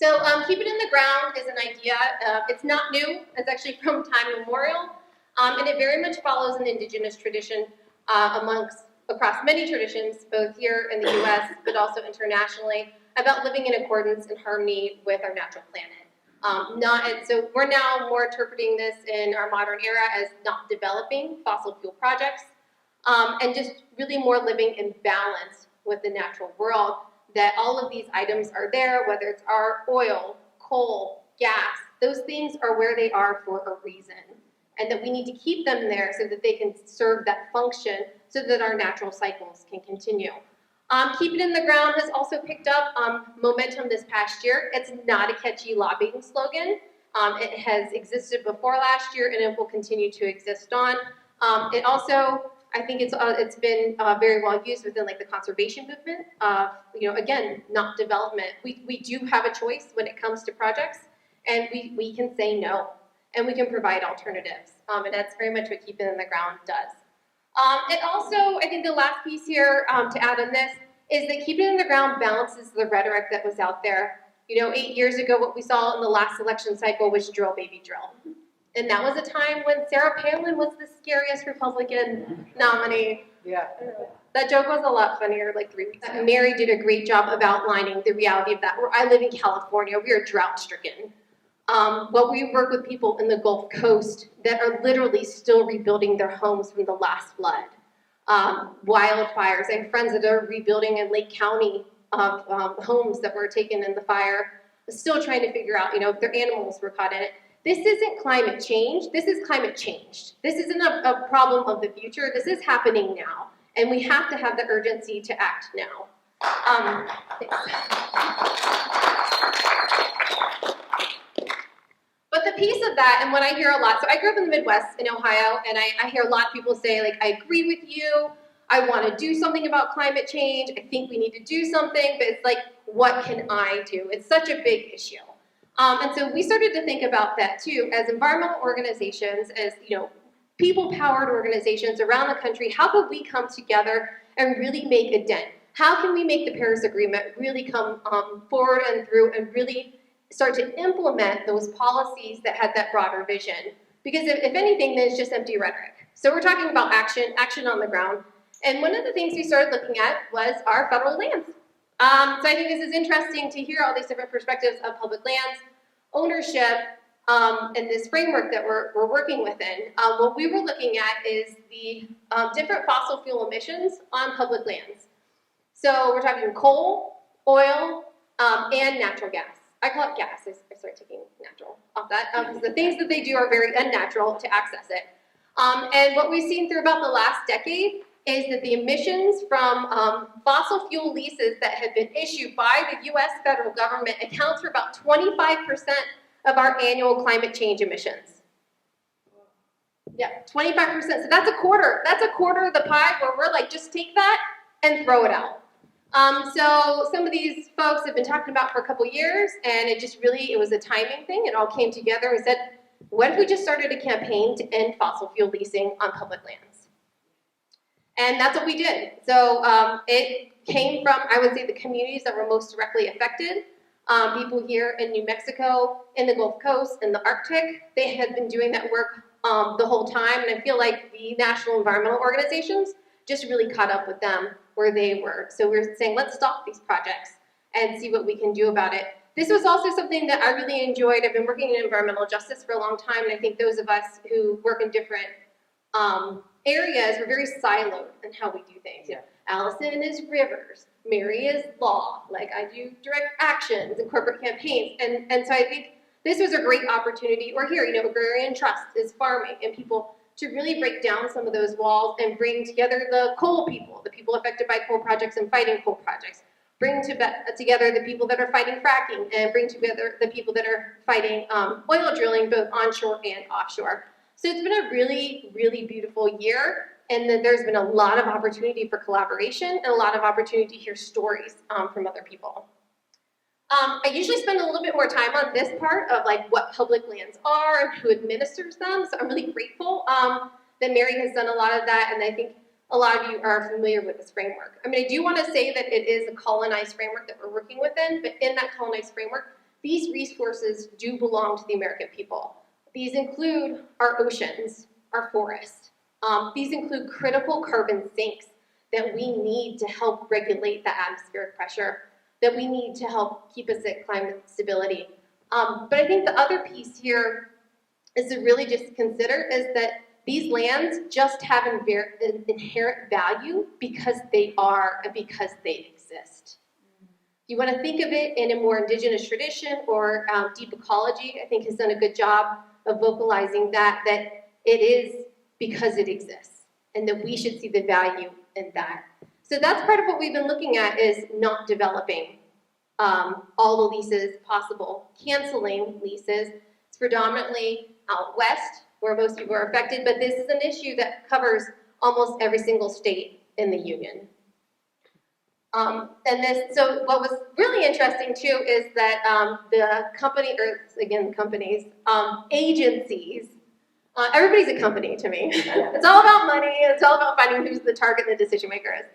So keep it in the ground is an idea. It's not new. It's actually from time immemorial. And it very much follows an indigenous tradition across many traditions, both here in the US, but also internationally, about living in accordance and harmony with our natural planet. So we're now more interpreting this in our modern era as not developing fossil fuel projects, and just really more living in balance with the natural world, that all of these items are there, whether it's our oil, coal, gas, those things are where they are for a reason. And that we need to keep them there so that they can serve that function so that our natural cycles can continue. Keep it in the ground has also picked up momentum this past year. It's not a catchy lobbying slogan. It has existed before last year and it will continue to exist on. It also, I think it's been very well used within like the conservation movement. Again, not development. We do have a choice when it comes to projects, and we can say no, and we can provide alternatives. And that's very much what Keep It in the Ground does. It also, I think the last piece here to add on this is that Keep It in the Ground balances the rhetoric that was out there. 8 years ago, what we saw in the last election cycle was drill, baby, drill. And that was a time when Sarah Palin was the scariest Republican nominee. Yeah. That joke was a lot funnier like 3 weeks ago. Mary did a great job of outlining the reality of that. Where I live in California, we are drought stricken. But we work with people in the Gulf Coast that are literally still rebuilding their homes from the last flood. Wildfires. I have friends that are rebuilding in Lake County homes that were taken in the fire, still trying to figure out, if their animals were caught in it. This isn't climate change. This is climate changed. This isn't a problem of the future. This is happening now. And we have to have the urgency to act now. But the piece of that, and what I hear a lot, so I grew up in the Midwest in Ohio, and I hear a lot of people say, like, I agree with you. I want to do something about climate change. I think we need to do something. But it's like, what can I do? It's such a big issue. And so we started to think about that too, as environmental organizations, as people-powered organizations around the country. How could we come together and really make a dent? How can we make the Paris Agreement really come forward and through and really start to implement those policies that had that broader vision? Because if anything, then it's just empty rhetoric. So we're talking about action on the ground. And one of the things we started looking at was our federal lands. So I think this is interesting to hear all these different perspectives of public lands, ownership, and this framework that we're working within. What we were looking at is the different fossil fuel emissions on public lands. So we're talking coal, oil, and natural gas. I call it gas. I started taking natural off that because the things that they do are very unnatural to access it. And what we've seen through about the last decade is that the emissions from fossil fuel leases that have been issued by the U.S. federal government accounts for about 25% of our annual climate change emissions. Yeah, 25%. So that's a quarter. That's a quarter of the pie where we're like, just take that and throw it out. So some of these folks have been talking about for a couple years, and it was a timing thing. It all came together and said, what if we just started a campaign to end fossil fuel leasing on public lands? And that's what we did. So it came from, I would say, the communities that were most directly affected. People here in New Mexico, in the Gulf Coast, in the Arctic, they had been doing that work the whole time. And I feel like the national environmental organizations just really caught up with them where they were. So we're saying, let's stop these projects and see what we can do about it. This was also something that I really enjoyed. I've been working in environmental justice for a long time, and I think those of us who work in different areas, we're very siloed in how we do things. Yeah. Allyson is rivers, Mary is law, like I do direct actions and corporate campaigns. And so I think this was a great opportunity, or here, agrarian trust is farming, and people to really break down some of those walls and bring together the coal people, the people affected by coal projects and fighting coal projects. Bring together the people that are fighting fracking, and bring together the people that are fighting oil drilling, both onshore and offshore. So it's been a really, really beautiful year, and then there's been a lot of opportunity for collaboration and a lot of opportunity to hear stories from other people. I usually spend a little bit more time on this part of like what public lands are and who administers them, so I'm really grateful that Mary has done a lot of that, and I think a lot of you are familiar with this framework. I mean, I do want to say that it is a colonized framework that we're working within, but in that colonized framework, these resources do belong to the American people. These include our oceans, our forests. These include critical carbon sinks that we need to help regulate the atmospheric pressure, that we need to help keep us at climate stability. But I think the other piece here is to really just consider is that these lands just have an inherent value because they are and because they exist. You want to think of it in a more indigenous tradition or deep ecology, I think has done a good job of vocalizing that it is because it exists and that we should see the value in that. So that's part of what we've been looking at is not developing all the leases possible, canceling leases. It's predominantly out west where most people are affected, but this is an issue that covers almost every single state in the union. So what was really interesting too is that the company, or again, companies, agencies, everybody's a company to me. It's all about money, it's all about finding who's the target and the decision maker is.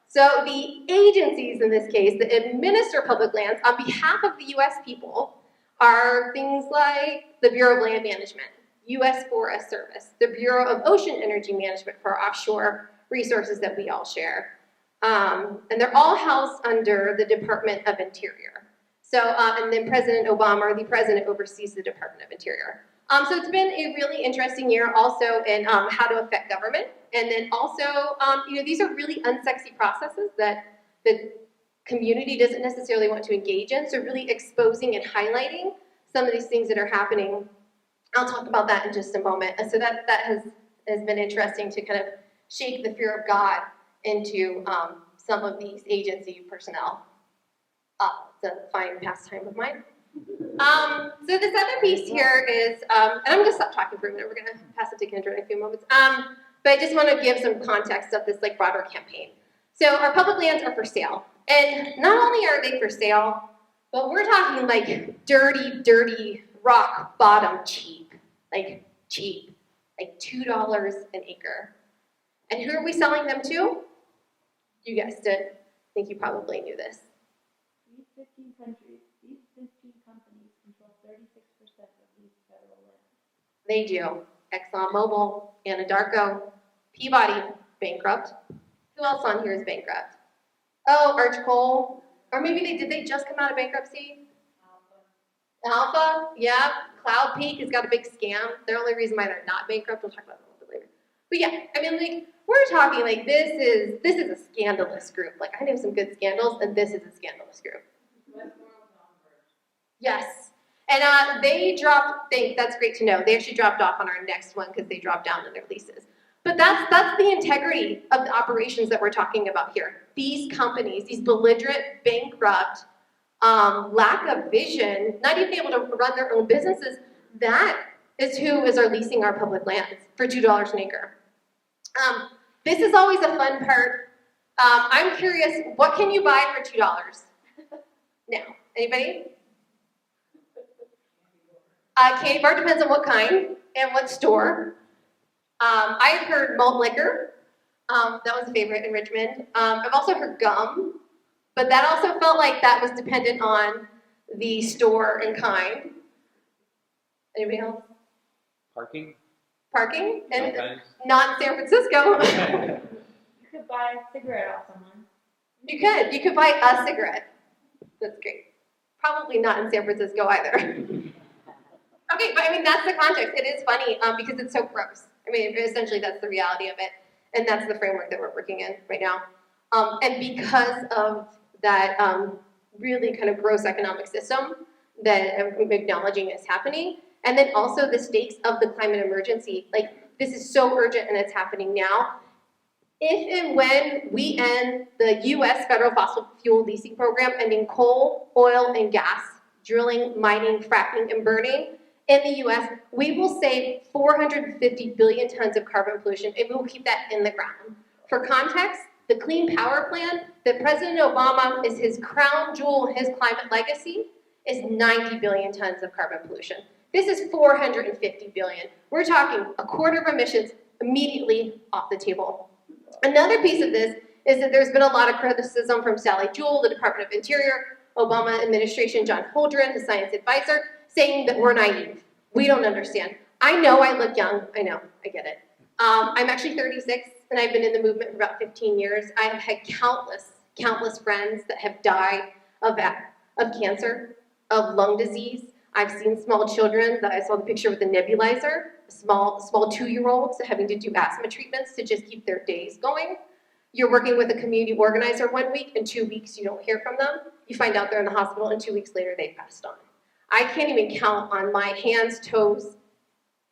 So the agencies in this case that administer public lands on behalf of the US people are things like the Bureau of Land Management, US Forest Service, the Bureau of Ocean Energy Management for offshore resources that we all share. And they're all housed under the Department of Interior. So, and then President Obama, the president, oversees the Department of Interior. So it's been a really interesting year also in how to affect government. And then also, these are really unsexy processes that the community doesn't necessarily want to engage in. So really exposing and highlighting some of these things that are happening. I'll talk about that in just a moment. And so that has been interesting to kind of shake the fear of God into some of these agency personnel. It's a fine pastime of mine. So this other piece here is, and I'm going to stop talking for a minute. We're going to pass it to Kendra in a few moments. But I just want to give some context of this broader campaign. So our public lands are for sale. And not only are they for sale, but we're talking dirty, dirty, rock bottom cheap. Cheap. $2 an acre. And who are we selling them to? You guessed it. I think you probably knew this. These 15 countries, these 15 companies control 36% of these federal lands. They do. ExxonMobil, Anadarko, Peabody, bankrupt. Who else on here is bankrupt? Oh, Arch Coal. Or maybe did they just come out of bankruptcy? Alpha, yeah. Cloud Peak has got a big scam. They're the only reason why they're not bankrupt. We'll talk about that a little bit later. But yeah, we're talking this is a scandalous group. I know some good scandals, and this is a scandalous group. Yes. And they dropped, that's great to know. They actually dropped off on our next one because they dropped down in their leases. But that's the integrity of the operations that we're talking about here. These companies, these belligerent, bankrupt, lack of vision, not even able to run their own businesses, that is who is leasing our public lands for $2 an acre. This is always a fun part. I'm curious, what can you buy for $2? Now, anybody? Candy bar depends on what kind and what store. I've heard malt liquor. That was a favorite in Richmond. I've also heard gum, but that also felt like that was dependent on the store and kind. Anybody else? Parking? And sometimes. Not in San Francisco. You could buy a cigarette off someone. You could buy a cigarette. That's great. Probably not in San Francisco either. Okay, but that's the context. It is funny because it's so gross. Essentially that's the reality of it, and that's the framework that we're working in right now. And because of that really kind of gross economic system that I'm acknowledging is happening, and then also the stakes of the climate emergency, this is so urgent and it's happening now. If and when we end the U.S. federal fossil fuel leasing program, ending coal, oil, and gas, drilling, mining, fracking, and burning in the U.S., we will save 450 billion tons of carbon pollution, and we will keep that in the ground. For context, the Clean Power Plan that President Obama is his crown jewel, his climate legacy, is 90 billion tons of carbon pollution. This is 450 billion. We're talking a quarter of emissions immediately off the table. Another piece of this is that there's been a lot of criticism from Sally Jewell, the Department of Interior, Obama administration, John Holdren, the science advisor, saying that we're naive. We don't understand. I know I look young. I know. I get it. I'm actually 36, and I've been in the movement for about 15 years. I have had countless friends that have died of cancer, of lung disease. I've seen small children that I saw the picture with the nebulizer, small 2-year-olds having to do asthma treatments to just keep their days going. You're working with a community organizer 1 week, in 2 weeks you don't hear from them. You find out they're in the hospital, and 2 weeks later they passed on. I can't even count on my hands, toes,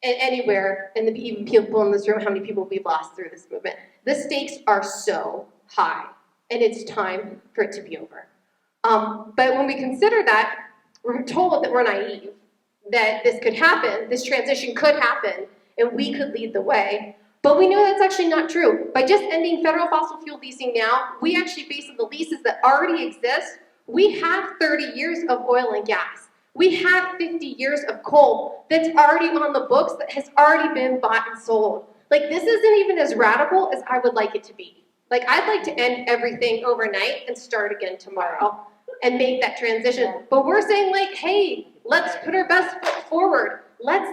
and anywhere, and even people in this room, how many people we've lost through this movement. The stakes are so high, and it's time for it to be over. But when we consider that, we're told that we're naive, that this could happen, this transition could happen, and we could lead the way. But we know that's actually not true. By just ending federal fossil fuel leasing now, we actually, based on the leases that already exist, we have 30 years of oil and gas. We have 50 years of coal that's already on the books, that has already been bought and sold. Like, this isn't even as radical as I would like it to be. Like, I'd like to end everything overnight and start again tomorrow and make that transition. But we're saying, like, hey, let's put our best foot forward. Let's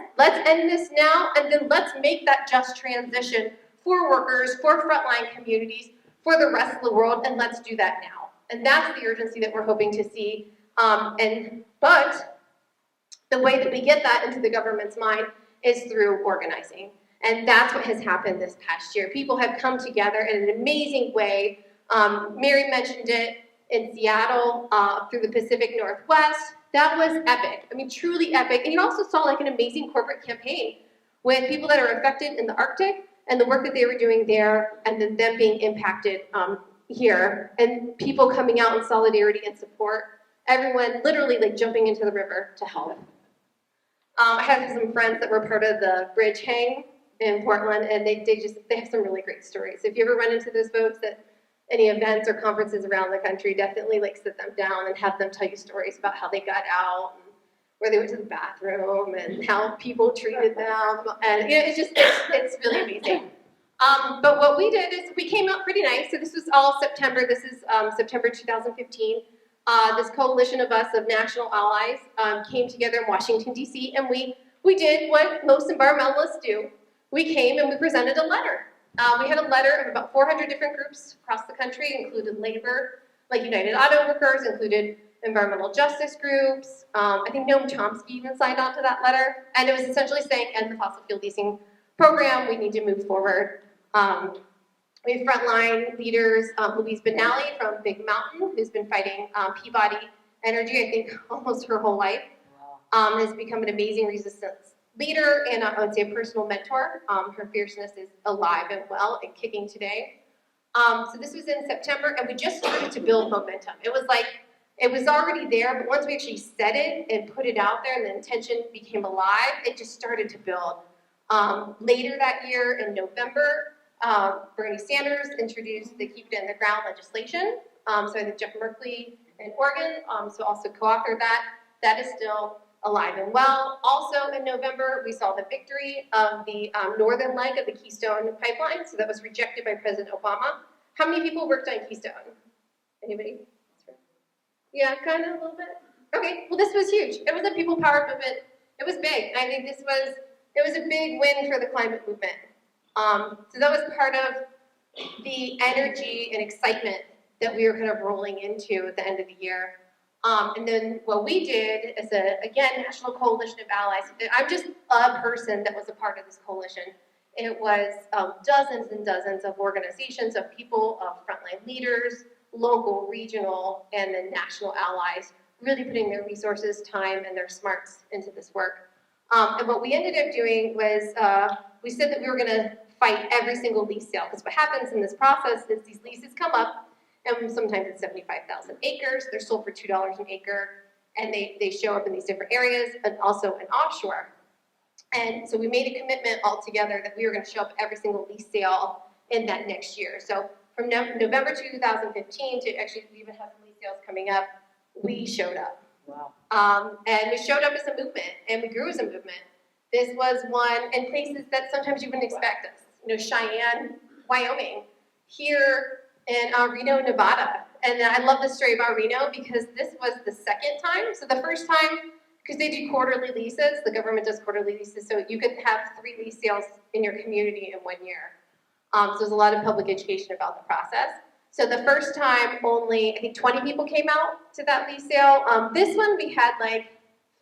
end this now, and then let's make that just transition for workers, for frontline communities, for the rest of the world, and let's do that now. And that's the urgency that we're hoping to see. But the way that we get that into the government's mind is through organizing. And that's what has happened this past year. People have come together in an amazing way. Mary mentioned it in Seattle, through the Pacific Northwest. That was epic. I mean, truly epic. And you also saw like an amazing corporate campaign with people that are affected in the Arctic and the work that they were doing there, and then them being impacted here, and people coming out in solidarity and support. Everyone literally like jumping into the river to help. I had some friends that were part of the bridge hang in Portland, and they have some really great stories. So if you ever run into those folks at any events or conferences around the country, definitely like sit them down and have them tell you stories about how they got out, and where they went to the bathroom, and how people treated them, and you know, it's really amazing. But what we did is we came out pretty nice. So this was all September. This is September 2015. This coalition of us, of national allies, came together in Washington, D.C., and we did what most environmentalists do. We came and we presented a letter. We had a letter of about 400 different groups across the country, included labor, like United Auto Workers, included environmental justice groups. I think Noam Chomsky even signed on to that letter. And it was essentially saying, end the fossil fuel leasing program, we need to move forward. We have frontline leaders, Louise Benally from Big Mountain, who's been fighting Peabody Energy, I think, almost her whole life, has become an amazing resistance leader and I would say a personal mentor. Her fierceness is alive and well and kicking today. So this was in September, and we just started to build momentum. It was already there, but once we actually said it and put it out there and the intention became alive, it just started to build. Later that year in November, Bernie Sanders introduced the Keep It in the Ground legislation. So I think Jeff Merkley in Oregon so also co-authored that. That is still alive and well. Also in November, we saw the victory of the northern leg of the Keystone pipeline. So that was rejected by President Obama. How many people worked on Keystone? Anybody? Yeah, kind of a little bit. Okay, well this was huge. It was a people power movement. It was big. I think it was a big win for the climate movement. So that was part of the energy and excitement that we were kind of rolling into at the end of the year. And then what we did is again, national coalition of allies. I'm just a person that was a part of this coalition. It was dozens and dozens of organizations, of people, of frontline leaders, local, regional, and then national allies, really putting their resources, time, and their smarts into this work. And what we ended up doing was we said that we were going to fight every single lease sale, because what happens in this process is these leases come up, and sometimes it's 75,000 acres. They're sold for $2 an acre, and they show up in these different areas, and also in offshore. And so we made a commitment all together that we were going to show up every single lease sale in that next year. So from November 2015 to actually we even have some lease sales coming up, we showed up. Wow. And we showed up as a movement, and we grew as a movement. This was one in places that sometimes you wouldn't expect us. You know, Cheyenne, Wyoming. Here, in Reno, Nevada. And I love the story about Reno because this was the second time. So the first time, because they do quarterly leases, the government does quarterly leases, so you could have 3 lease sales in your community in 1 year. So there's a lot of public education about the process. So the first time, only, I think 20 people came out to that lease sale. This one, we had like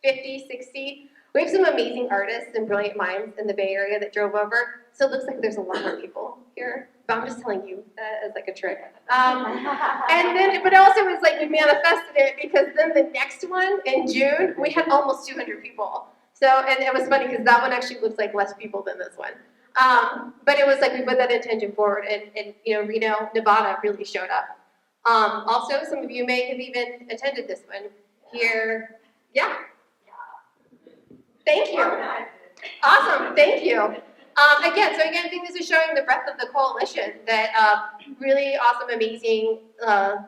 50, 60. We have some amazing artists and brilliant minds in the Bay Area that drove over. So it looks like there's a lot more people here. But I'm just telling you that as like a trick. And then, but also it was like we manifested it because then the next one in June, we had almost 200 people. So, and it was funny because that one actually looks like less people than this one. But it was like we put that intention forward, and you know, Reno, Nevada really showed up. Also, some of you may have even attended this one here. Yeah. Thank you. Awesome. Thank you. Again, I think this is showing the breadth of the coalition, that really awesome, amazing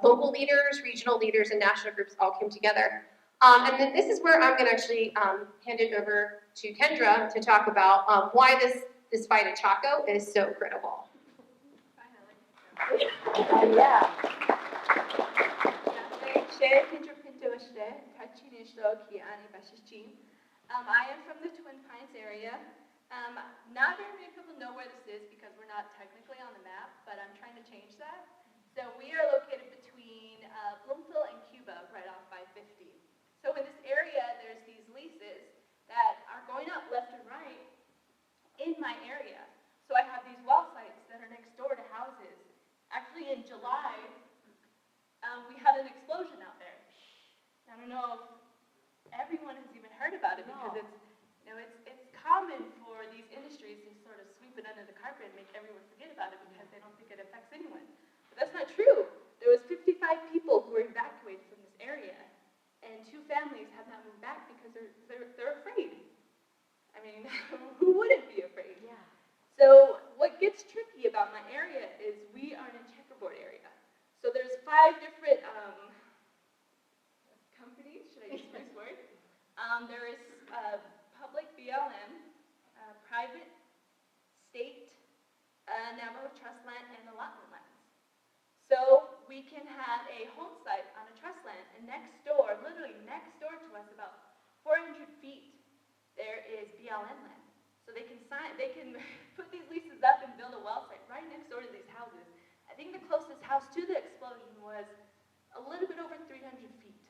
local leaders, regional leaders, and national groups all came together. And then this is where I'm going to actually hand it over to Kendra to talk about why this fight at Chaco is so critical. Yeah. I am from the Twin Pines area. Not very many people know where this is because we're not technically on the map, but I'm trying to change that. So we are located between Bloomfield and Cuba, right off by 50. So in this area, there's these leases that are going up left and right in my area. So I have these well sites that are next door to houses. Actually, in July, we had an explosion out there. I don't know if everyone has even heard about it because it's common for these industries to sort of sweep it under the carpet and make everyone forget about it because they don't think it affects anyone. But that's not true. There was 55 people who were evacuated from this area, and 2 families have not moved back because they're afraid. I mean, who wouldn't be afraid? Yeah. So what gets tricky about my area is we are in a checkerboard area. So there's 5 different companies, should I use this word? There is public BLM, private, state, Navajo trust land, and allotment lands. So we can have a home site on a trust land, and next door, literally next door to us, about 400 feet, there is BLM land. So they can put these leases up and build a well site right next door to these houses. I think the closest house to the explosion was a little bit over 300 feet.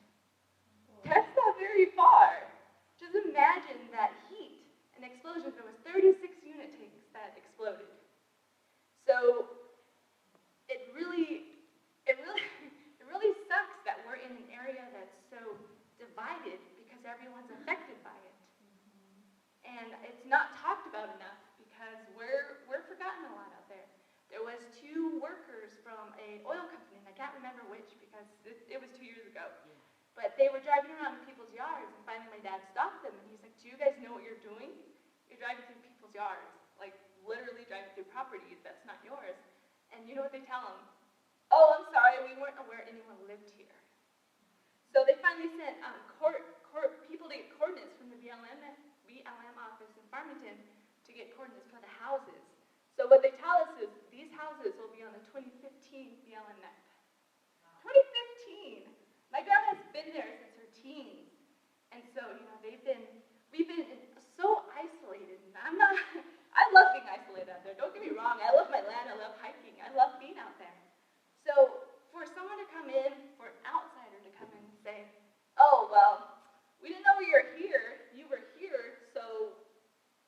That's not very far. Just imagine that heat, an explosion. There was 36 unit tanks that exploded. So it really sucks that we're in an area that's so divided because everyone's affected by it. And it's not talked about enough because we're forgotten a lot out there. There was 2 workers from an oil company, and I can't remember which because it was 2 years ago. But they were driving around in people's yards, and finally my dad stopped them, and he's like, do you guys know what you're doing? You're driving through people's yards, like literally driving through property that's not yours. And you know what they tell him? Oh, I'm sorry, we weren't aware anyone lived here. So they finally sent people to get coordinates from the BLM office in Farmington to get coordinates for the houses. So what they tell us is these houses will be on the 2015 BLM map. 2015! My grandma's been there since her teens. And so, we've been so isolated. And I love being isolated out there. Don't get me wrong. I love my land. I love hiking. I love being out there. So for someone to come in, for an outsider to come in and say, oh, well, we didn't know you were here. You were here, so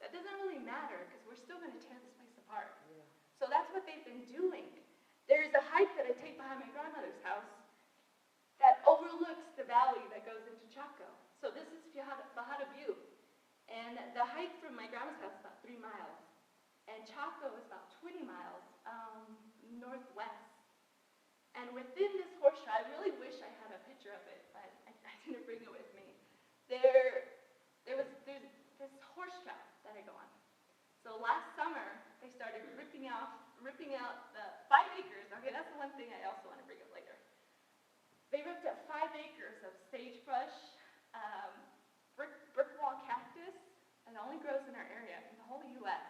that doesn't really matter because we're still going to tear this place apart. Yeah. So that's what they've been doing. There's a hike that I take behind my grandmother's house that overlooks the valley that goes into Chaco. So this is Fajada View. And the hike from my grandma's house is about 3 miles. And Chaco is about 20 miles northwest. And within this horse trail, I really wish I had a picture of it, but I didn't bring it with me. There's this horse trail that I go on. So last summer, they started ripping out the 5 acres. Okay, that's the one thing I also want to bring up later. They ripped up 5 acres of sagebrush, brick wall cactus, and it only grows in our area, in the whole U.S.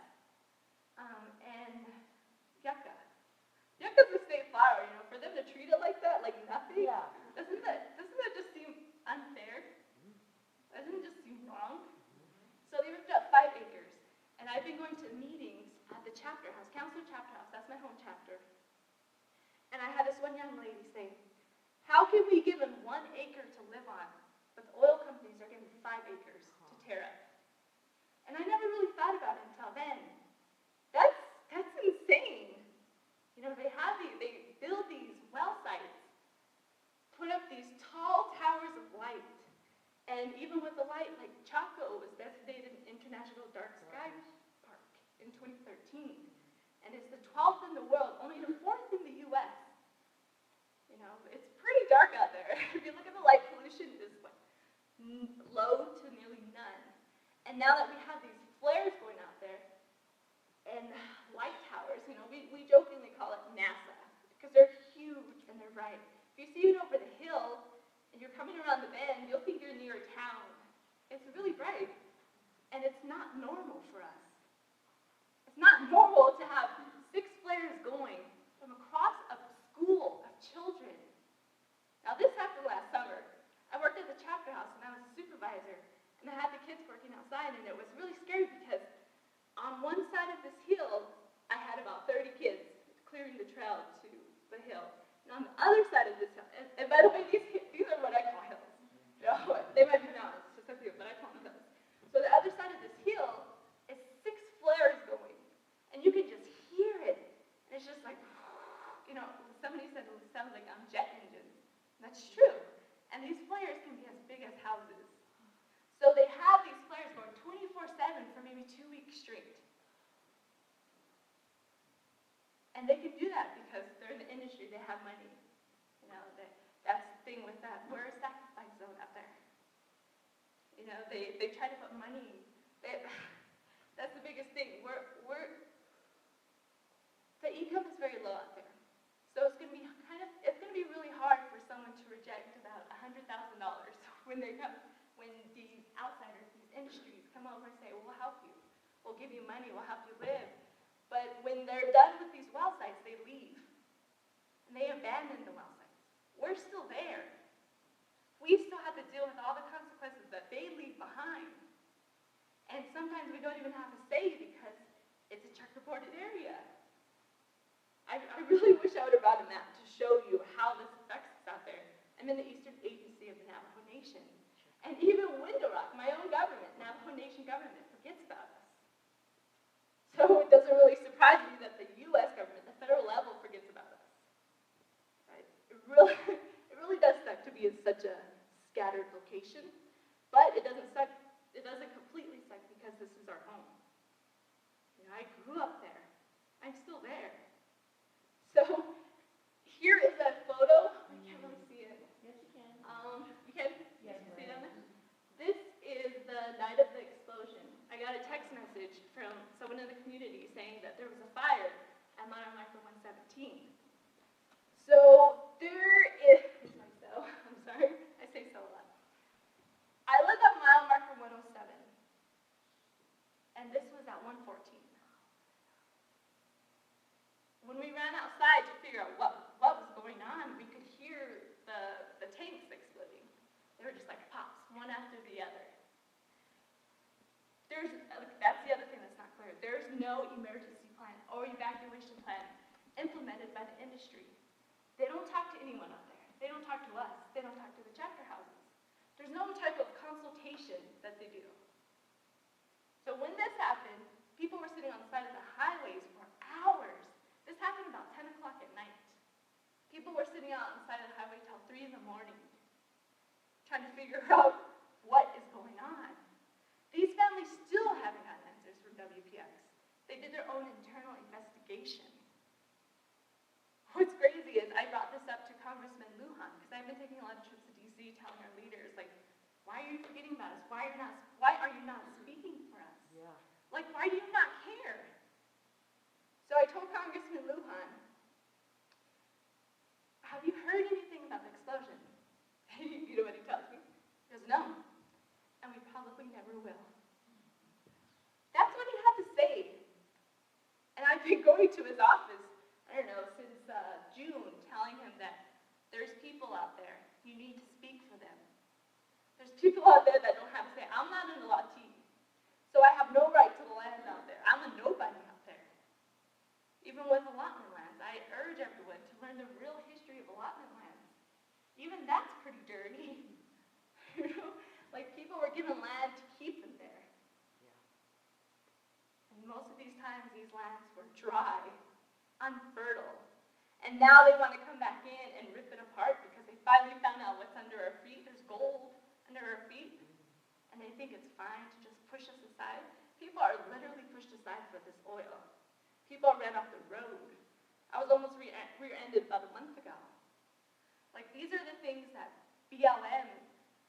And yucca. Yucca's a state flower, treat it like that, like nothing? Yeah. Doesn't that just seem unfair? Doesn't it just seem wrong? So they ripped up 5 acres, and I've been going to meetings at the chapter house, Counselor Chapter House, that's my home chapter. And I had this one young lady say, how can we give them 1 acre to live on, but the oil companies are giving 5 acres to tear up? And I never really thought about it until then. That's insane. You know, they build these well sites, put up these tall towers of light, and even with the light, like Chaco was designated an International Dark Sky Park in 2013, and it's the 12th in the world, only the 4th in the U.S. You know, it's pretty dark out there. If you look at the light pollution, it's like low to nearly none. And now that we have these flares going out there, and light towers, you know, we jokingly call it NASA, because they're huge and they're bright. If you see it over the hill, and you're coming around the bend, you'll think you're near a town. It's really bright, and it's not normal for us. It's not normal to have 6 flares going from across a school of children. Now this happened last summer. I worked at the chapter house, and I was a supervisor, and I had the kids working outside, and it was really scary because on one side of this hill, I had about 30 kids clearing the trail to the hill. And on the other side of this hill, and by the way, these are what I call hills. You know, they might be mountains to some people, but I call them hills. So the other side of this hill is 6 flares going, and you can just hear it. And it's just like, you know, somebody said it sounds like jet engines. And that's true. And these flares can be as big as houses. So they have these flares going 24/7 for maybe 2 weeks straight. And they can do that because they're in the industry, they have money. You know, that's the thing with that. We're a sacrifice zone out there. You know, they try to put money. That's the biggest thing. The income is very low out there. So it's gonna be really hard for someone to reject about $100,000 when these outsiders, these industries come over and say, well, we'll help you. We'll give you money, we'll help you live. But when they're done with these well sites, they leave. And they abandon the well sites. We're still there. We still have to deal with all the consequences that they leave behind. And sometimes we don't even have a say because it's a checkerboarded area. I really wish I would have brought a map to show you how this affects us out there. I'm in the Eastern Agency of the Navajo Nation. And even Window Rock, my own government, Navajo Nation government, forgets about us. So it doesn't really surprise me that the U.S. government, the federal level, forgets about us. Right? It really does suck to be in such a scattered location, but it doesn't suck. It doesn't completely suck because this is our home. You know, I grew up there. I'm still there. So here is that photo. I can't really see it. Yes, you can. You can? Yes, You see it on there? This is the night of the explosion. I got a text message from someone in the community saying that there was a fire at Mile Marker 117. So there is, I'm sorry, I say so a lot. I live at mile marker 107, and this was at 114. When we ran outside to figure out what was going on, we could hear the tanks exploding. They were just like pops, one after the other. That's the other thing that's not clear. There's no emergency plan or evacuation plan implemented by the industry. They don't talk to anyone out there. They don't talk to us. They don't talk to the chapter houses. There's no type of consultation that they do. So when this happened, people were sitting on the side of the highways for hours. This happened about 10 o'clock at night. People were sitting out on the side of the highway till 3 in the morning, trying to figure out what is going on. These families still haven't gotten answers from WPX. They did their own internal investigation. What's crazy is I brought this up to Congressman Lujan, because I've been taking a lot of trips to DC telling our leaders, like, why are you forgetting about us? Why are you not speaking for us? Yeah. Like, why do you not care? So I told Congressman Lujan, have you heard anything about the explosion? You know what he tells me? He goes, no. And we probably never will. That's what he had to say. And I've been going to his office, I don't know, since June, telling him that people out there. You need to speak for them. There's people out there that don't have to say, I'm not an allotee, so I have no right to the land out there. I'm a nobody out there. Even with allotment lands, I urge everyone to learn the real history of allotment lands. Even that's pretty dirty. You know, like people were given land to keep them there. And most of these times, these lands were dry, unfertile. And now they want to come back in and rip it apart because they finally found out what's under our feet. There's gold under our feet. And they think it's fine to just push us aside. People are literally pushed aside for this oil. People ran off the road. I was almost rear-ended about a month ago. Like, these are the things that BLM,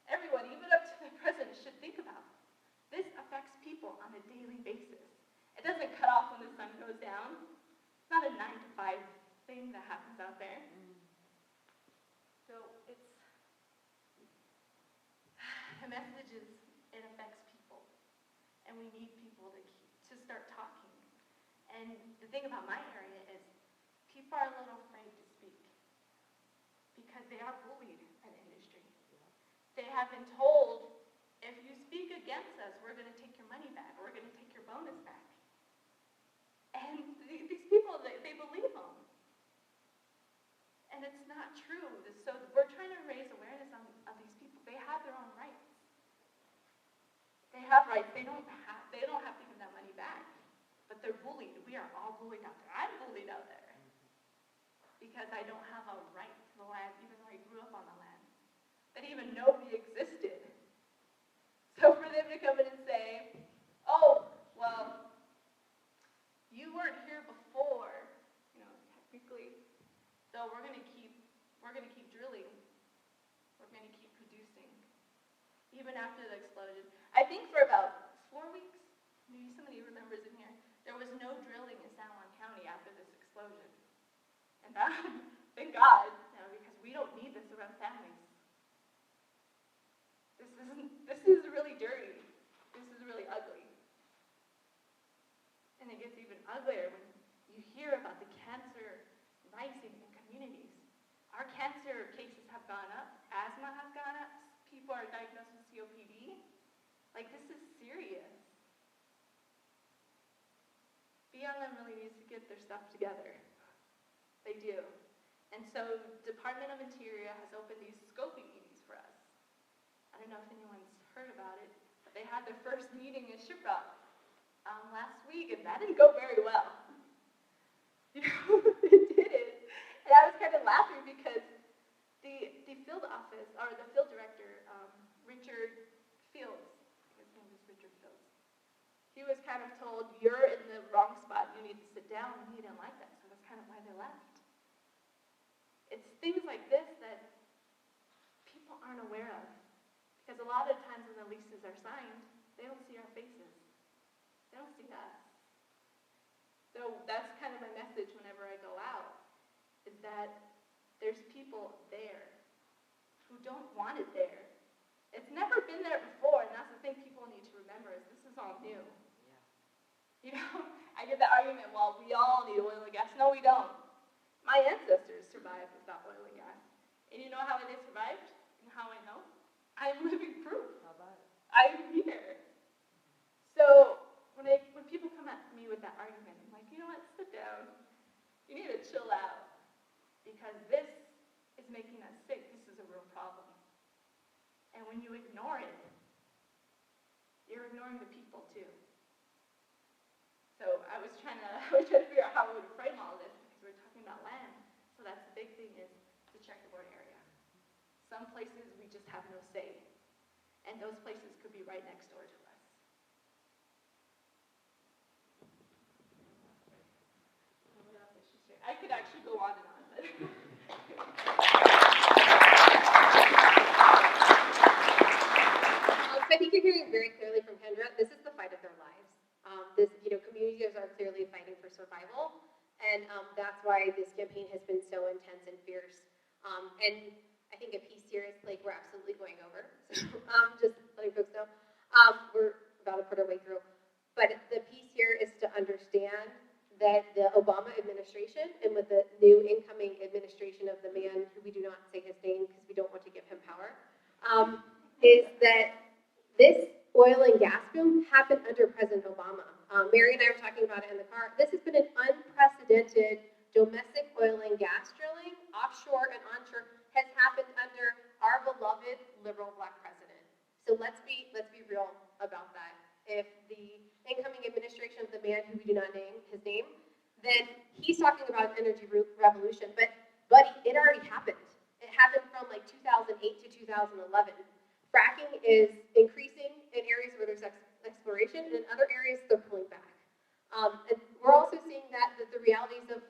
everyone, even up to the president, should think about. This affects people on a daily basis. It doesn't cut off when the sun goes down. It's not a 9-to-5 thing that happens out there. So the message is, it affects people. And we need people to start talking. And the thing about my area is, people are a little afraid to speak because they are bullied in industry. They have been told, if you speak against us, we're going to take your money back, or we're going to take your bonus back. And these people, they believe them. And it's not true. So we're trying to raise awareness of these people. They have their own rights. They have rights. They don't have to give that money back. But they're bullied. We are all bullied out there. I'm bullied out there. Because I don't have a right to the land, even though I grew up on the land. That even know we existed. So for them to come in and say, oh, well, you weren't here before, technically, so we're gonna keep drilling. We're gonna keep producing. Even after the explosion. I think for about 4 weeks, maybe somebody remembers in here, there was no drilling in San Juan County after this explosion. And that, thank God, because we don't need this around families. This is really dirty. This is really ugly. And it gets even uglier when you hear about the cancer rising in communities. Our cancer cases have gone up. Asthma has gone up. People are diagnosed with COPD. Like, this is serious. BLM really needs to get their stuff together. They do. And so Department of Interior has opened these scoping meetings for us. I don't know if anyone's heard about it, but they had their first meeting in Shiprock last week, and that didn't go very well. It didn't. And I was kind of laughing because the field office, or the field director, Richard Fields, his name is Richard Fields, he was kind of told, you're in the wrong spot, you need to sit down, and he didn't like that, so that's kind of why they left. It's things like this that people aren't aware of. Because a lot of times when the leases are signed, they don't see our faces. They don't see us. So that's kind of my message whenever I go out, is that there's people there who don't want it there. It's never been there before, and that's the thing people need to remember, is this is all new. I get the argument, well, we all need oil and gas. No, we don't. My ancestors survived without oil and gas. And you know how they survived? And how I know? I'm living proof. How about it? I'm here. So when people come at me with that argument, I'm like, you know what? Sit down. You need to chill out. Because this is making us sick. This is a real problem. And when you ignore it, you're ignoring the people too. So I was trying to figure out how we would frame all this, because we're talking about land. So that's the big thing, is the checkerboard area. Some places we just have no say. And those places could be right next door to us. What else I should share? I could actually go on and on, but So I think you're hearing very clearly from Kendra, this is the fight of their lives. Communities are clearly fighting for survival, and that's why this campaign has been so intense and fierce. And I think a piece here is, we're absolutely going over, so just letting folks know. We're about to put our way through. But the piece here is to understand that the Obama administration, and with the new incoming administration of the man who we do not say his name because offshore and onshore, has happened under our beloved liberal Black president. So let's be real about that. If the incoming administration of the man who we do not name his name, then he's talking about an energy revolution. But buddy, it already happened. It happened from like 2008 to 2011. Fracking is increasing in areas where there's exploration, and in other areas they're pulling back. And we're also seeing that the realities of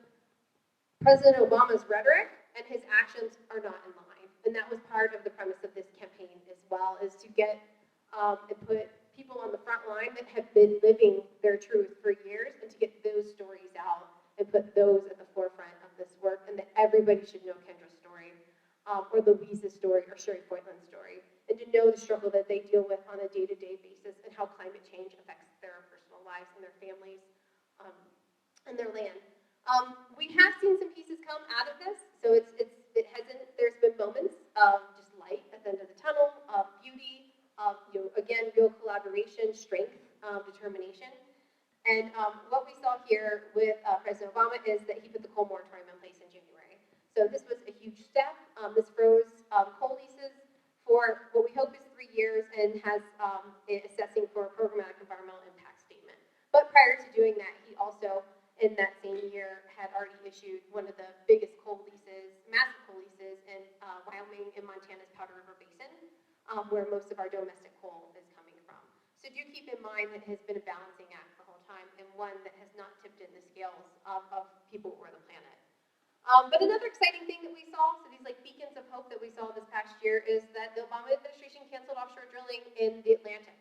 President Obama's rhetoric and his actions are not in line. And that was part of the premise of this campaign as well, is to get and put people on the front line that have been living their truth for years, and to get those stories out and put those at the forefront of this work, and that everybody should know Kendra's story, or Louise's story, or Sherry Foytland's story, and to know the struggle that they deal with on a day-to-day basis, and how climate change affects their personal lives and their families and their land. We have seen some pieces come out of this, so there's been moments of just light at the end of the tunnel, of beauty, of, again, real collaboration, strength, determination. And what we saw here with President Obama is that he put the coal moratorium in place in January. So this was a huge step. This froze coal leases for what we hope is 3 years, and has assessing for a programmatic environmental impact statement. But prior to doing that, he also, in that same year, had already issued one of the biggest coal leases, massive coal leases, in Wyoming and Montana's Powder River Basin, where most of our domestic coal is coming from. So do keep in mind that it has been a balancing act the whole time, and one that has not tipped in the scales of people or the planet. But another exciting thing that we saw, so these like beacons of hope that we saw this past year, is that the Obama administration canceled offshore drilling in the Atlantic.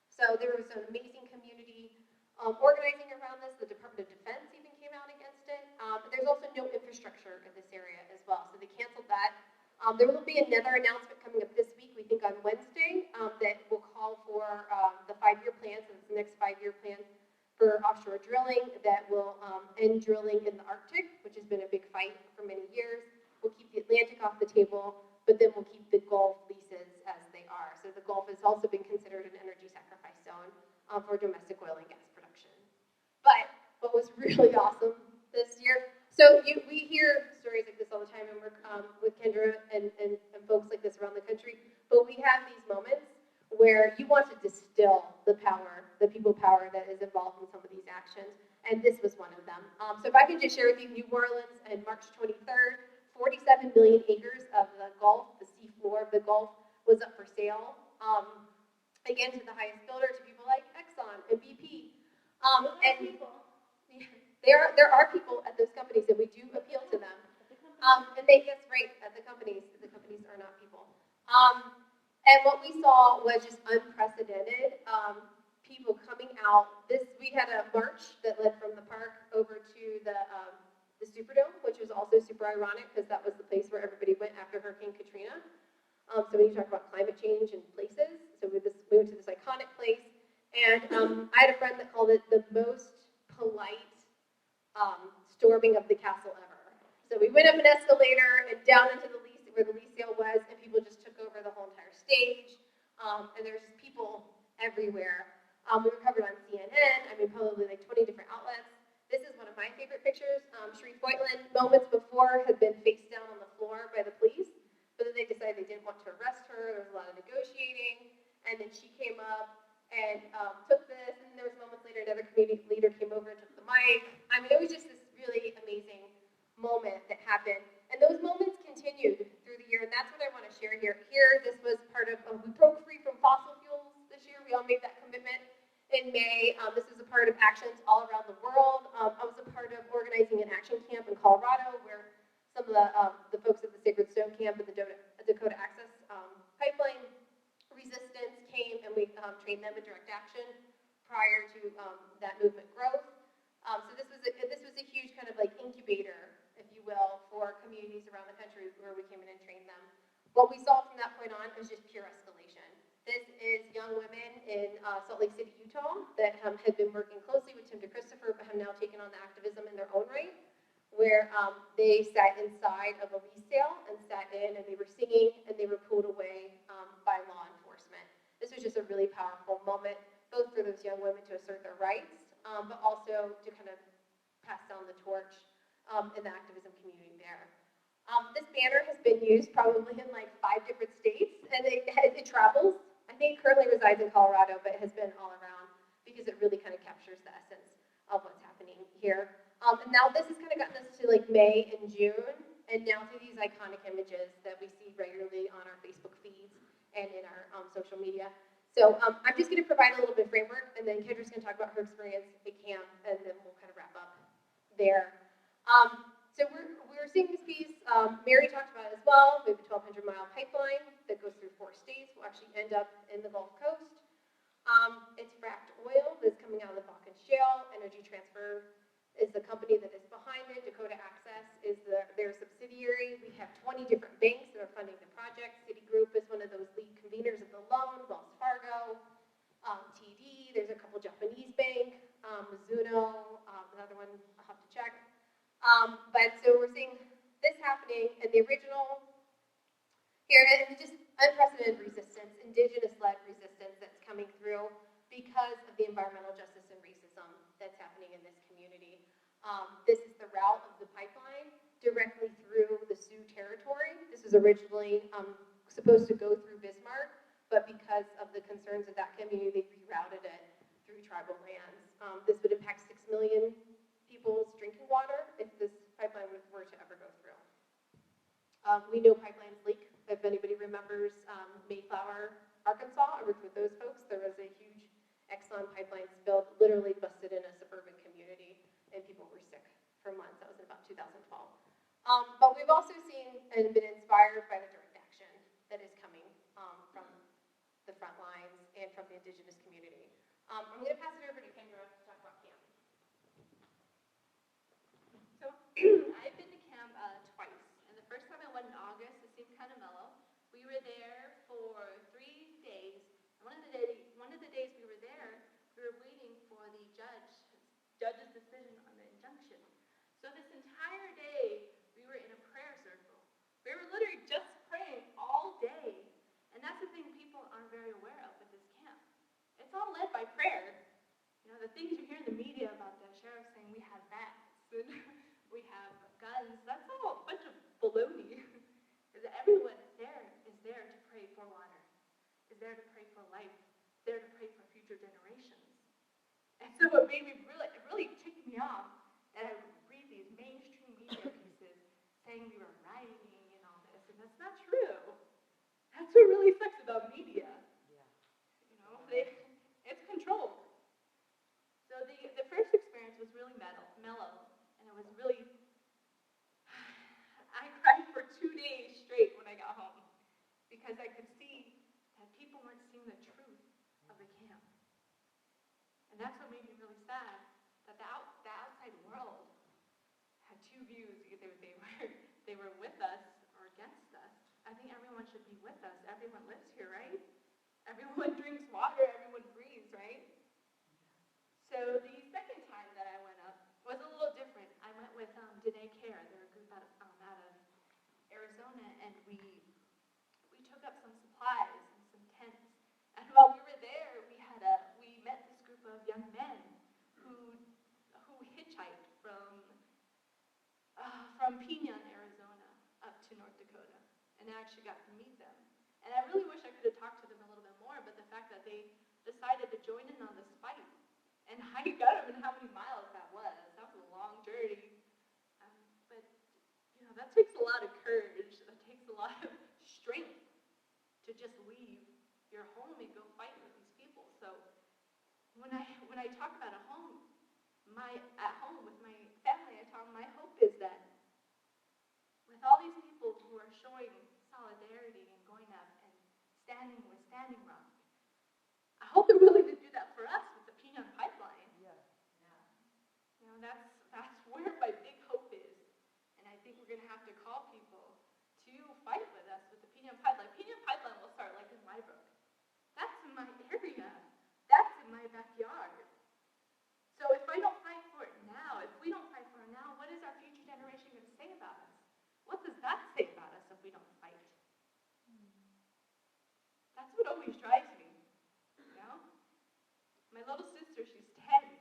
So there was an amazing community organizing around this. The Department of Defense even came out against it. But there's also no infrastructure in this area as well, so they canceled that. There will be another announcement coming up this week, we think on Wednesday, that will call for the 5-year plan, so it's the next 5-year plan for offshore drilling that will end drilling in the Arctic, which has been a big fight for many years. We'll keep the Atlantic off the table, but then we'll keep the Gulf leases as they are. So the Gulf has also been considered an energy sacrifice zone for domestic oil and gas production. But what was really awesome this year, so we hear stories like this all the time, and we're with Kendra and folks like this around the country, but we have these moments where you want to distill the power, the people power that is involved in some of these actions, and this was one of them. So if I could just share with you, New Orleans on March 23rd, 47 million acres of the Gulf, the sea floor of the Gulf, was up for sale. Again, to the highest bidder, to people like Exxon and BP. And people. There are people at those companies, and we do appeal to them. And they get right at the companies. The companies are not people. And what we saw was just unprecedented. People coming out. We had a march that led from the park over to the Superdome, which was also super ironic because that was the place where everybody went after Hurricane Katrina. So when you talk about climate change and places, so we went to this iconic place, and I had a friend that called it the most polite storming of the castle ever. So we went up an escalator and down into the lease where the lease sale was, and people just took over the whole entire stage. And there's just people everywhere. We were covered on CNN. Probably like 20 different outlets. This is one of my favorite pictures. Sherry Foytland, moments before, had been face down on the floor by the police, but then they decided they didn't want to arrest her. There was a lot of negotiating, and then she came up and took this, and there was moments later another community leader came over and took the mic. It was just this really amazing moment that happened, and those moments continued through the year, and that's what I want to share here. This was part of, we broke free from fossil fuels this year. We all made that commitment in May. This is a part of actions all around the world. I was a part of organizing an action camp in Colorado where some of the folks at the Sacred Stone Camp and the Dakota Access Pipeline Resistance came, and we trained them in direct action prior to that movement growth. So this was a huge kind of like incubator, if you will, for communities around the country where we came in and trained them. What we saw from that point on was just pure escalation. This is young women in Salt Lake City, Utah, that had been working closely with Tim DeChristopher, but have now taken on the activism in their own right, where they sat inside of a lease sale and sat in, and they were singing, and they were pulled away by law enforcement. This was just a really powerful moment, both for those young women to assert their rights, but also to kind of pass down the torch in the activism community there. This banner has been used probably in like 5 different states, and it travels. I think it currently resides in Colorado, but it has been all around because it really kind of captures the essence of what's happening here. And now this has kind of gotten us to like May and June, and now through these iconic images that we see regularly on our Facebook feeds and in our social media. So I'm just going to provide a little bit of framework, and then Kendra's going to talk about her experience at camp, and then we'll kind of wrap up there. So we're seeing this piece. Mary talked about it as well. We have a 1,200-mile pipeline that goes through 4 states. We'll actually end up in the Gulf Coast. It's fracked oil that's coming out of the Bakken Shale. Energy Transfer is the company that is behind it. Dakota Access is their subsidiary. We have 20 different banks that are funding the project. Citigroup is one of those lead conveners of the loan. Wells Fargo, TD. There's a couple Japanese bank. Mizuno, another one I'll have to check. But so we're seeing this happening, and the original here is just unprecedented resistance, indigenous-led resistance that's coming through because of the environmental justice and racism that's happening in this community. This is the route of the pipeline directly through the Sioux territory. This was originally supposed to go through Bismarck, but because of the concerns of that community, they rerouted it through tribal lands. This would impact 6 million people's drinking water if this pipeline were to ever go through. We know pipelines leak. If anybody remembers Mayflower, Arkansas, I worked with those folks. There was a huge Exxon pipeline spill that literally busted in a suburban community, and people were sick for months. That was in about 2012. But we've also seen and been inspired by the direct action that is coming from the front lines and from the indigenous community. I'm going to pass it over to Kendra to talk about camp. So I've been to camp twice, and the first time I went in August, it seemed kind of mellow. We were there for 3 days. And one of the days we were there, we were waiting for the judge's decision on the injunction. So this entire day, we were in a prayer circle. We were literally just praying all day, and that's the thing people aren't very aware of at this camp. It's all led by prayer. You know, the things you hear in the media about the sheriff saying we have bats and we have guns, that's all a bunch of baloney. Because everyone is there to pray for water, is there to pray for life, is there to pray for future generations. And so it really ticked me off that I would read these mainstream media pieces saying we were rioting and all this, and that's not true. That's what really sucks about media. Yeah. You know, it's controlled. So the first experience was really mellow, and it was really, I cried for 2 days straight when I got home, because I could see that people weren't seeing the truth of the camp. And that's what made me really sad, that the outside world had 2 views. Either they were with us or against us. I think everyone should be with us. Everyone lives here, right? Everyone drinks water, everyone breathes, right? So the second time that I went up was a little different. I went with Dene Care. They're a group out of Arizona, and we took up some supplies and some tents. And while we were there, we met this group of young men who hitchhiked from Pinto, Arizona, up to North Dakota, and I actually got to meet them. And I really wish I could have talked to them a little bit more, but the fact that they decided to join in on this fight and hike up, and how many miles that was a long journey. But you know, that takes a lot of courage. That takes a lot of strength to just leave your home and go fight with these people. So when I talk about at home with my family, I tell them my hope is that with all these people who are showing solidarity and going up and standing with Standing Rock, I hope they're willing to do that for us with the Pinto pipeline. Yeah. You know, that's where my big hope is, and I think we're going to have to call people to fight with us with the Pinto pipeline. Pinto pipeline will start like in Rybrook. That's in my area. That's in my backyard. So if I don't fight for it now, if we don't fight for it now, what is our future generation going to say about us? What does that say about us if we don't fight? That's what always drives me, you know? My little sister, she's 10,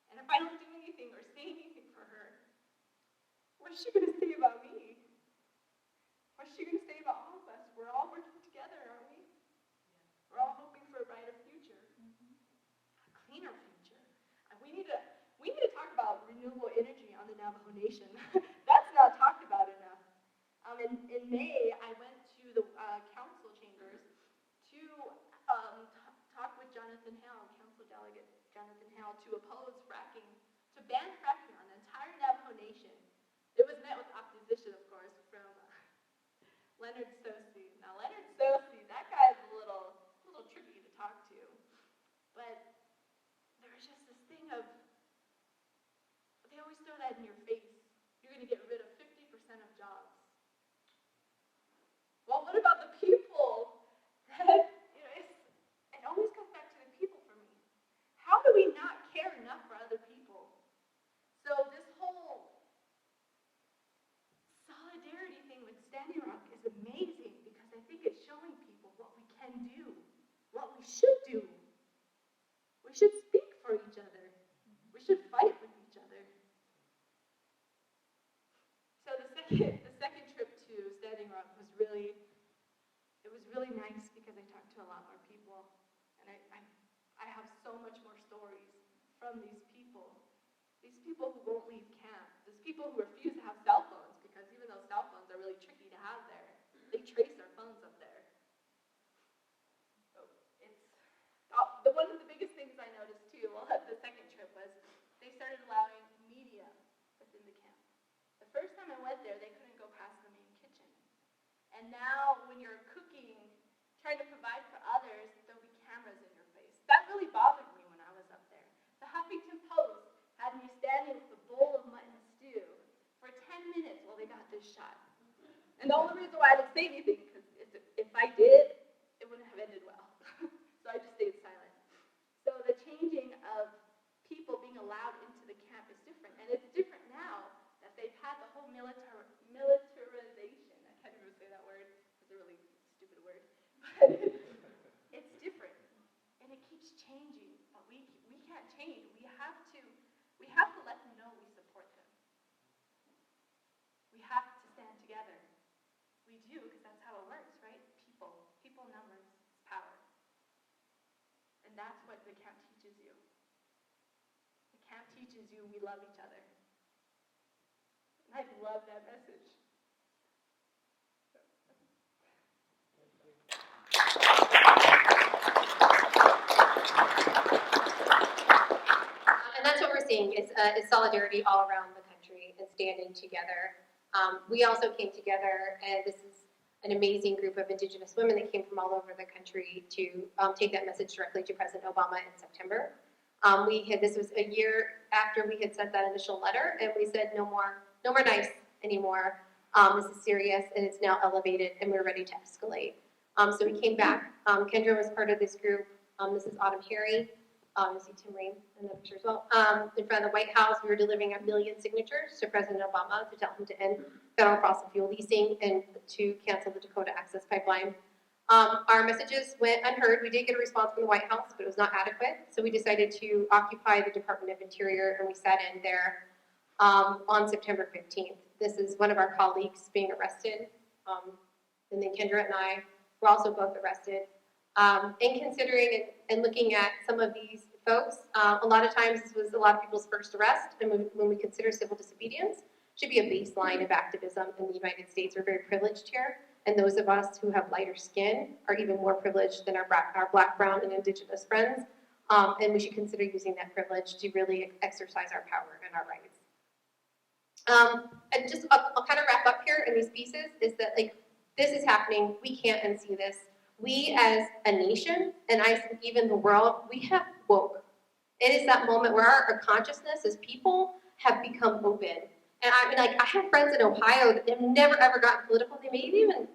and if I don't do anything or say anything for her, what is she going to say about me? renewable energy on the Navajo Nation. That's not talked about enough. In May, I went to the council chambers to talk with Jonathan Hale, council delegate Jonathan Hale, to oppose fracking, to ban fracking on the entire Navajo Nation. It was met with opposition, of course, from Leonard Sosi. Now, Leonard Sosi, that guy is a little tricky to talk to, but there was just this thing of, they always throw that in your face. You're going to get rid of 50% of jobs. Well, what about the people that, it always comes back to the people for me. How do we not care enough for other people? So this whole solidarity thing with Standing Rock is amazing because I think it's showing people what we can do, what we should do. We should speak for each other. We should fight with each other. So the second trip to Standing Rock was really nice because I talked to a lot more people, and I have so much more stories from these people who won't leave camp, these people who refuse to have cell phones, because even though cell phones are really tricky to have there, they trace their phones up there. So one of the biggest things I noticed too, at the second trip, was they started allowing media within the camp. The first time I went there, they couldn't go past the main kitchen. And now when you're cooking, trying to provide for others, there'll be cameras in your face. That really bothered me when I was up there. The Huffington Post had me standing with a bowl of mutton stew for 10 minutes while they got this shot. And the only reason why I didn't say anything, because if I did, it wouldn't have ended well. So I just stayed silent. So the changing of people being allowed into the camp is different. And it's different now that they've had the whole militarization. I can't even say that word. It's a really stupid word. But it's different. And it keeps changing. But we can't change. We have to let them know we support them. We have to stand together. We do, because that's how it works, right? People numbers, power. And that's what the camp teaches you. The camp teaches you we love each other. And I love that message. And that's what we're seeing is solidarity all around the country and standing together. We also came together, and this is an amazing group of Indigenous women that came from all over the country to take that message directly to President Obama in September. This was a year after we had sent that initial letter, and we said no more nice anymore. This is serious, and it's now elevated, and we're ready to escalate. So we came back. Kendra was part of this group. This is Autumn Harry. You see Tim Rain in the picture as well. In front of the White House, we were delivering 1 million signatures to President Obama to tell him to end federal fossil fuel leasing and to cancel the Dakota Access Pipeline. Our messages went unheard. We did get a response from the White House, but it was not adequate. So we decided to occupy the Department of Interior, and we sat in there on September 15th. This is one of our colleagues being arrested. And then Kendra and I were also both arrested. And considering and looking at some of these folks, a lot of times this was a lot of people's first arrest, and when we consider civil disobedience, should be a baseline of activism in the United States. We're very privileged here, and those of us who have lighter skin are even more privileged than our black, brown, and indigenous friends, and we should consider using that privilege to really exercise our power and our rights. And just, I'll kind of wrap up here in these pieces, is that this is happening, we can't unsee this. We as a nation, and I think even the world, we have woke. It is that moment where our consciousness as people have become open. And I mean, I have friends in Ohio that have never ever gotten political. They maybe even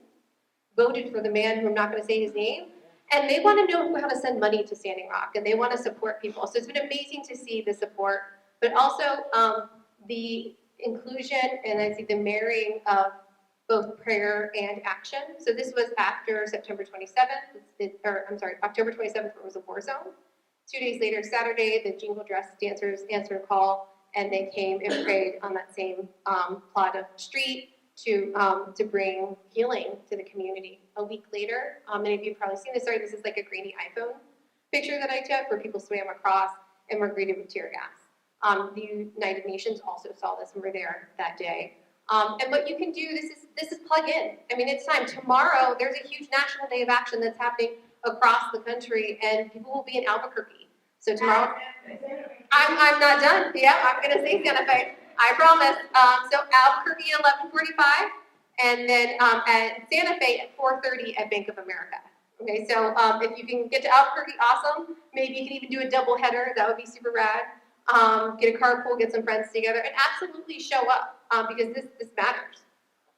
voted for the man who I'm not going to say his name. And they want to know how to send money to Standing Rock, and they want to support people. So it's been amazing to see the support, but also the inclusion and I think the marrying of both prayer and action. So this was after September 27th, October 27th, where it was a war zone. 2 days later, Saturday, the Jingle Dress dancers answered a call, and they came and prayed on that same plot of street to bring healing to the community. A week later, many of you have probably seen this. Sorry, this is like a grainy iPhone picture that I took where people swam across and were greeted with tear gas. The United Nations also saw this and were there that day. And what you can do, this is plug in. I mean, it's time. Tomorrow, there's a huge National Day of Action that's happening across the country, and people will be in Albuquerque. So tomorrow, I'm not done. Yeah, I'm going to say Santa Fe. I promise. So Albuquerque at 11:45, and then at Santa Fe at 4:30 at Bank of America. Okay, so if you can get to Albuquerque, awesome. Maybe you can even do a double header. That would be super rad. Get a carpool, get some friends together, and absolutely show up because this matters.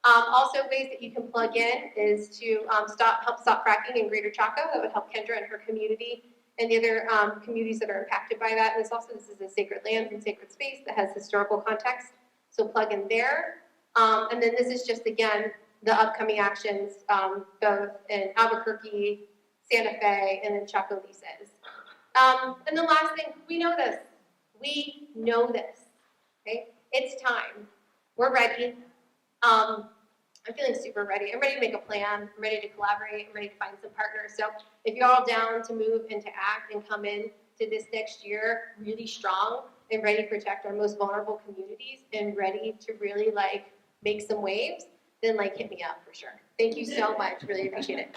Also, ways that you can plug in is to help stop fracking in Greater Chaco. That would help Kendra and her community and the other communities that are impacted by that. And this is a sacred land and sacred space that has historical context. So plug in there. And then this is just, again, the upcoming actions, both in Albuquerque, Santa Fe, and then Chaco Lices. And the last thing, we know this. We know this. Okay? It's time. We're ready. I'm feeling super ready. I'm ready to make a plan. I'm ready to collaborate. I'm ready to find some partners. So if you're all down to move and to act and come in to this next year really strong and ready to protect our most vulnerable communities and ready to really make some waves, then hit me up for sure. Thank you so much. Really appreciate it.